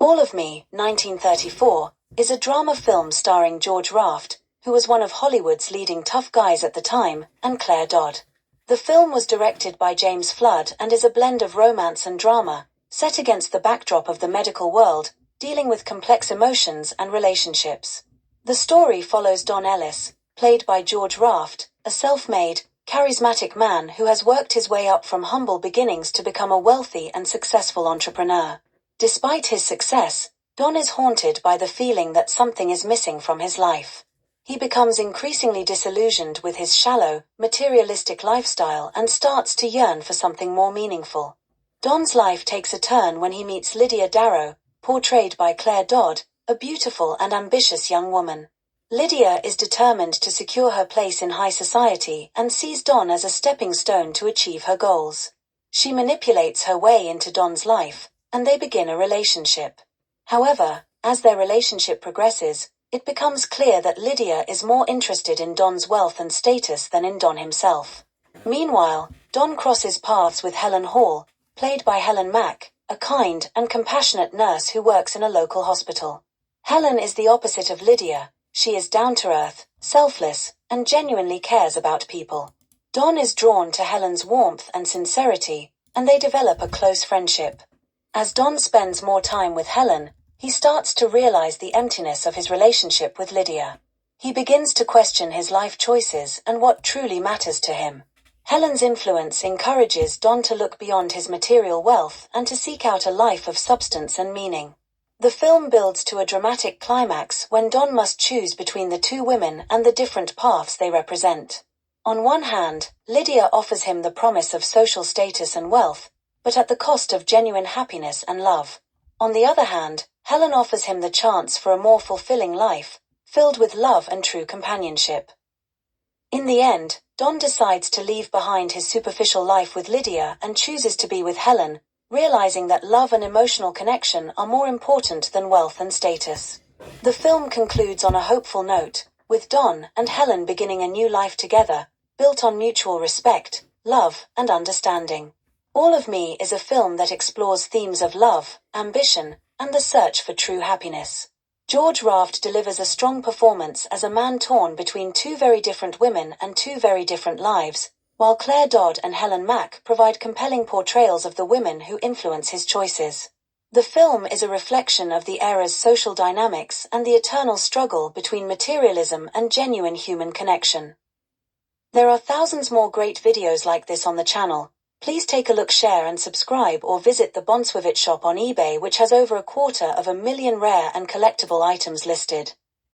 All of Me, 1934, is a drama film starring George Raft, who was one of Hollywood's leading tough guys at the time, and Claire Dodd. The film was directed by James Flood and is a blend of romance and drama, set against the backdrop of the medical world, dealing with complex emotions and relationships. The story follows Don Ellis, played by George Raft, a self-made, charismatic man who has worked his way up from humble beginnings to become a wealthy and successful entrepreneur. Despite his success, Don is haunted by the feeling that something is missing from his life. He becomes increasingly disillusioned with his shallow, materialistic lifestyle and starts to yearn for something more meaningful. Don's life takes a turn when he meets Lydia Darrow, portrayed by Claire Dodd, a beautiful and ambitious young woman. Lydia is determined to secure her place in high society and sees Don as a stepping stone to achieve her goals. She manipulates her way into Don's life, and they begin a relationship. However, as their relationship progresses, it becomes clear that Lydia is more interested in Don's wealth and status than in Don himself. Meanwhile, Don crosses paths with Helen played by Helen Mack, a kind and compassionate nurse who works in a local hospital. Helen is the opposite of Lydia. She is down-to-earth, selfless, and genuinely cares about people. Don is drawn to Helen's warmth and sincerity, and they develop a close friendship. As Don spends more time with Helen, he starts to realize the emptiness of his relationship with Lydia. He begins to question his life choices and what truly matters to him. Helen's influence encourages Don to look beyond his material wealth and to seek out a life of substance and meaning. The film builds to a dramatic climax when Don must choose between the two women and the different paths they represent. On one hand, Lydia offers him the promise of social status and wealth, but at the cost of genuine happiness and love. On the other hand, Helen offers him the chance for a more fulfilling life, filled with love and true companionship. In the end, Don decides to leave behind his superficial life with Lydia and chooses to be with Helen, realizing that love and emotional connection are more important than wealth and status. The film concludes on a hopeful note, with Don and Helen beginning a new life together, built on mutual respect, love, and understanding. All of Me is a film that explores themes of love, ambition, and the search for true happiness. George Raft delivers a strong performance as a man torn between two very different women and two very different lives, while Claire Dodd and Helen Mack provide compelling portrayals of the women who influence his choices. The film is a reflection of the era's social dynamics and the eternal struggle between materialism and genuine human connection. There are thousands more great videos like this on the channel. Please take a look, share and subscribe, or visit the Bonswivit shop on eBay, which has over 250,000 rare and collectible items listed.